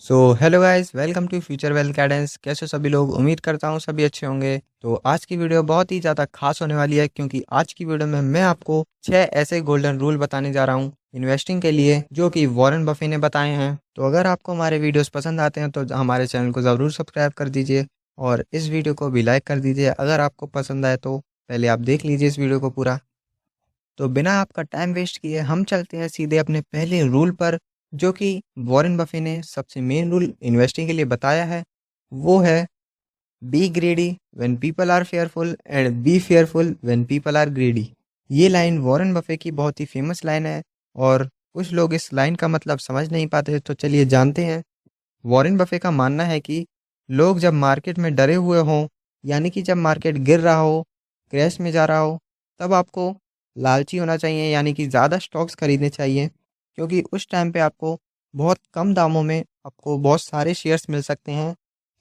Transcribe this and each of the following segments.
Hello guys, welcome to future wealth guidance. कैसे हो सभी लोग? उम्मीद करता हूँ सभी अच्छे होंगे। तो आज की वीडियो बहुत ही ज़्यादा खास होने वाली है, क्योंकि आज की वीडियो में मैं आपको 6 ऐसे गोल्डन रूल बताने जा रहा हूँ इन्वेस्टिंग के लिए, जो कि वॉरेन बफे ने बताए हैं। तो अगर आपको हमारे वीडियोस पसंद आते हैं तो हमारे चैनल को ज़रूर सब्सक्राइब कर दीजिए और इस वीडियो को भी लाइक कर दीजिए। अगर आपको पसंद आए तो पहले आप देख लीजिए इस वीडियो को पूरा। तो बिना आपका टाइम वेस्ट किए हम चलते हैं सीधे अपने पहले रूल पर, जो कि वॉरेन बफे ने सबसे मेन रूल इन्वेस्टिंग के लिए बताया है। वो है be greedy when people are fearful and be fearful when people are greedy. ये लाइन वॉरेन बफे की बहुत ही फेमस लाइन है और कुछ लोग इस लाइन का मतलब समझ नहीं पाते। तो चलिए जानते हैं। वॉरेन बफे का मानना है कि लोग जब मार्केट में डरे हुए हों, यानी कि जब मार्केट गिर रहा हो, क्रैश में जा रहा हो, तब आपको लालची होना चाहिए, यानी कि ज़्यादा स्टॉक्स खरीदने चाहिए, क्योंकि उस टाइम पे आपको बहुत कम दामों में आपको बहुत सारे शेयर्स मिल सकते हैं,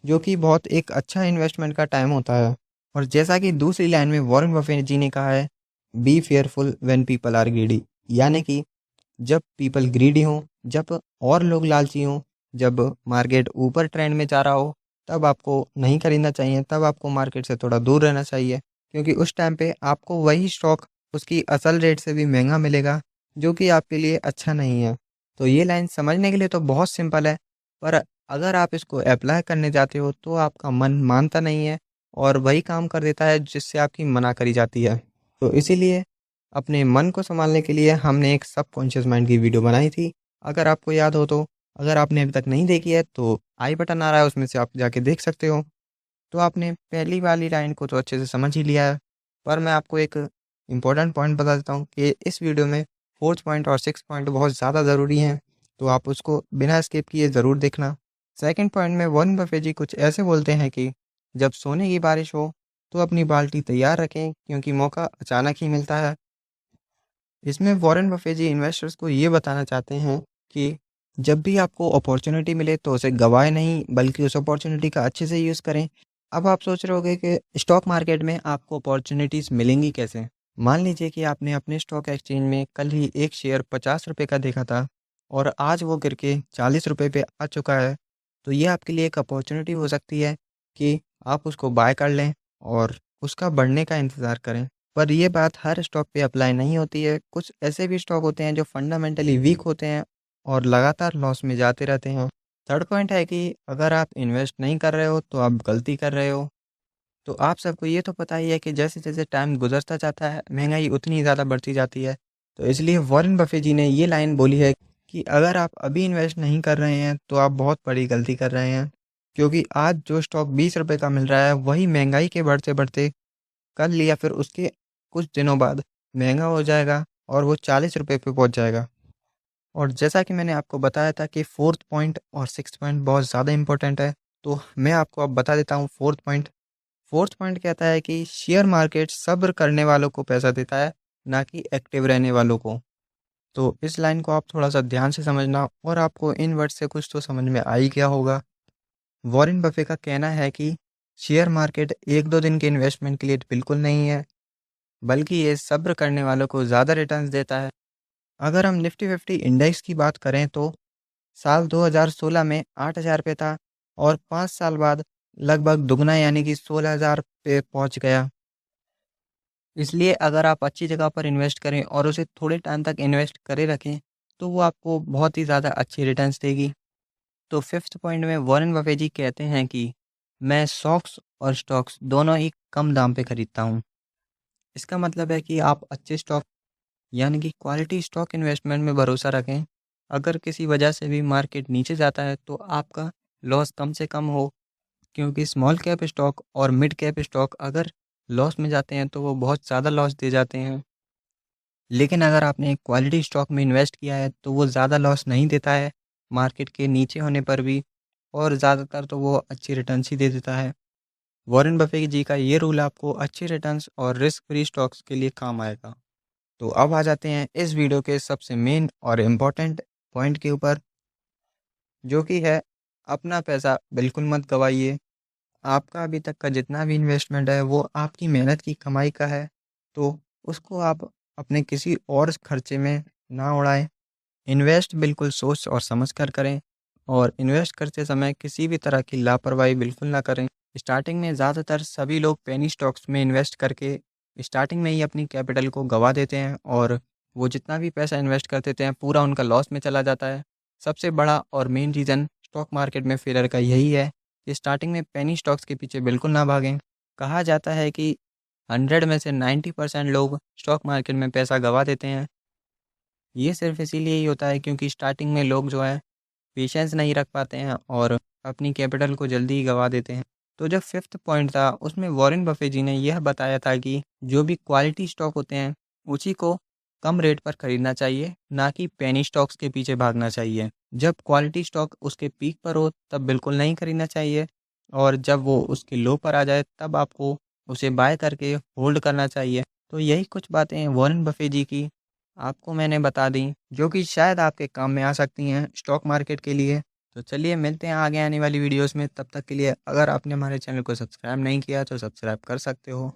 जो कि बहुत एक अच्छा इन्वेस्टमेंट का टाइम होता है। और जैसा कि दूसरी लाइन में वॉरेन बफे जी ने कहा है, be fearful when people are greedy, यानी कि जब पीपल ग्रीडी हों, जब और लोग लालची हों, जब मार्केट ऊपर ट्रेंड में जा रहा हो, तब आपको नहीं खरीदना चाहिए, तब आपको मार्केट से थोड़ा दूर रहना चाहिए, क्योंकि उस टाइम पे आपको वही स्टॉक उसकी असल रेट से भी महंगा मिलेगा, जो कि आपके लिए अच्छा नहीं है। तो ये लाइन समझने के लिए तो बहुत सिंपल है, पर अगर आप इसको अप्लाई करने जाते हो तो आपका मन मानता नहीं है और वही काम कर देता है जिससे आपकी मना करी जाती है। तो इसीलिए अपने मन को सँभालने के लिए हमने एक सबकॉन्शियस माइंड की वीडियो बनाई थी। अगर आपको याद हो तो, अगर आपने अभी तक नहीं देखी है तो आई बटन आ रहा है, उसमें से आप जाके देख सकते हो। तो आपने पहली वाली लाइन को तो अच्छे से समझ ही लिया है, पर मैं आपको एक इम्पोर्टेंट पॉइंट बता देता हूँ कि इस वीडियो में 4th पॉइंट और 6th पॉइंट बहुत ज़्यादा ज़रूरी हैं, तो आप उसको बिना स्किप किए ज़रूर देखना। सेकंड पॉइंट में वॉरेन बफे जी कुछ ऐसे बोलते हैं कि जब सोने की बारिश हो तो अपनी बाल्टी तैयार रखें, क्योंकि मौका अचानक ही मिलता है। इसमें वॉरेन बफे जी इन्वेस्टर्स को ये बताना चाहते हैं कि जब भी आपको अपॉर्चुनिटी मिले तो उसे गवाए नहीं, बल्कि उस अपॉर्चुनिटी का अच्छे से यूज़ करें। अब आप सोच रहे होंगे कि स्टॉक मार्केट में आपको अपॉर्चुनिटीज़ मिलेंगी कैसे? मान लीजिए कि आपने अपने स्टॉक एक्सचेंज में कल ही एक शेयर ₹50 का देखा था और आज वो गिर के ₹40 पे आ चुका है। तो ये आपके लिए एक अपॉर्चुनिटी हो सकती है कि आप उसको बाय कर लें और उसका बढ़ने का इंतज़ार करें। पर ये बात हर स्टॉक पे अप्लाई नहीं होती है। कुछ ऐसे भी स्टॉक होते हैं जो फंडामेंटली वीक होते हैं और लगातार लॉस में जाते रहते हैं। थर्ड पॉइंट है कि अगर आप इन्वेस्ट नहीं कर रहे हो तो आप गलती कर रहे हो। तो आप सबको ये तो पता ही है कि जैसे-जैसे टाइम गुज़रता जाता है, महँगाई उतनी ही ज़्यादा बढ़ती जाती है। तो इसलिए वॉरेन बफे जी ने ये लाइन बोली है कि अगर आप अभी इन्वेस्ट नहीं कर रहे हैं, तो आप बहुत बड़ी गलती कर रहे हैं। क्योंकि आज जो स्टॉक ₹20 का मिल रहा है, वही महँगाई के बढ़ते-बढ़ते कल या फिर उसके कुछ दिनों बाद महँगा हो जाएगा और वो ₹40 पे पहुँच जाएगा। और जैसा कि मैंने आपको बताया था कि 4th पॉइंट और 6th पॉइंट बहुत ज़्यादा इम्पोर्टेंट है, तो मैं आपको अब बता देता हूँ 4th पॉइंट। 4th पॉइंट कहता है कि शेयर मार्केट सब्र करने वालों को पैसा देता है, ना कि एक्टिव रहने वालों को। तो इस लाइन को आप थोड़ा-सा ध्यान से समझना और आपको इन वर्ड्स से कुछ तो समझ में आ ही गया होगा। वॉरेन बफे का कहना है कि शेयर मार्केट 1-2 दिन के इन्वेस्टमेंट के लिए बिल्कुल नहीं है, बल्कि ये सब्र करने वालों को ज़्यादा रिटर्न्स देता है। अगर हम निफ्टी 50 इंडेक्स की बात करें तो साल 2016 में 8,000 पे था और 5 साल बाद लगभग दुगना, यानी कि 16,000 पे पहुंच गया। इसलिए अगर आप अच्छी जगह पर इन्वेस्ट करें और उसे थोड़े टाइम तक इन्वेस्ट करे रखें, तो वो आपको बहुत ही ज़्यादा अच्छी रिटर्न्स देगी। तो 5th पॉइंट में वॉरेन बफे जी कहते हैं कि मैं स्टॉक्स और स्टॉक्स दोनों ही कम दाम पे खरीदता हूँ। इसका मतलब है कि आप अच्छे स्टॉक, यानी कि क्वालिटी स्टॉक इन्वेस्टमेंट में भरोसा रखें। अगर किसी वजह से भी मार्केट नीचे जाता है तो आपका लॉस कम से कम हो, क्योंकि स्मॉल कैप स्टॉक और मिड कैप स्टॉक अगर लॉस में जाते हैं तो वो बहुत ज़्यादा लॉस दे जाते हैं। लेकिन अगर आपने क्वालिटी स्टॉक में इन्वेस्ट किया है तो वो ज़्यादा लॉस नहीं देता है मार्केट के नीचे होने पर भी, और ज़्यादातर तो वो अच्छी रिटर्न्स ही दे देता है। वॉरेन बफे जी का ये रूल आपको अच्छे रिटर्न्स और रिस्क फ्री स्टॉक्स के लिए काम आएगा। तो अब आ जाते हैं इस वीडियो के सबसे मेन और इम्पोर्टेंट पॉइंट के ऊपर, जो कि है अपना पैसा बिल्कुल मत गवाइए। आपका अभी तक का जितना भी इन्वेस्टमेंट है वो आपकी मेहनत की कमाई का है, तो उसको आप अपने किसी और खर्चे में ना उड़ाएं। इन्वेस्ट बिल्कुल सोच और समझ कर करें। और इन्वेस्ट करते समय किसी भी तरह की लापरवाही बिल्कुल ना करें। स्टार्टिंग में ज़्यादातर सभी लोग पेनी स्टॉक्स में इन्वेस्ट करके स्टार्टिंग में ही अपनी कैपिटल को गंवा देते हैं और वो जितना भी पैसा इन्वेस्ट कर देते हैं पूरा उनका लॉस में चला जाता है। सबसे बड़ा और मेन रीज़न स्टॉक मार्केट में फेलियर का यही है कि स्टार्टिंग में पेनी स्टॉक्स के पीछे बिल्कुल ना भागें। कहा जाता है कि 100 में से 90% लोग स्टॉक मार्केट में पैसा गंवा देते हैं। ये सिर्फ इसीलिए ही होता है क्योंकि स्टार्टिंग में लोग जो है पेशेंस नहीं रख पाते हैं और अपनी कैपिटल को जल्दी ही गंवा देते हैं। तो जो फिफ्थ पॉइंट था उसमें वॉरेन बफे जी ने यह बताया था कि जो भी क्वालिटी स्टॉक होते हैं उसी को कम रेट पर खरीदना चाहिए, ना कि पेनी स्टॉक्स के पीछे भागना चाहिए। जब क्वालिटी स्टॉक उसके पीक पर हो तब बिल्कुल नहीं खरीदना चाहिए और जब वो उसके लो पर आ जाए तब आपको उसे बाय करके होल्ड करना चाहिए। तो यही कुछ बातें वॉरेन बफे जी की आपको मैंने बता दी जो कि शायद आपके काम में आ सकती हैं स्टॉक मार्केट के लिए। तो चलिए मिलते हैं आगे आने वाली वीडियोस में, तब तक के लिए अगर आपने हमारे चैनल को सब्सक्राइब नहीं किया तो सब्सक्राइब कर सकते हो।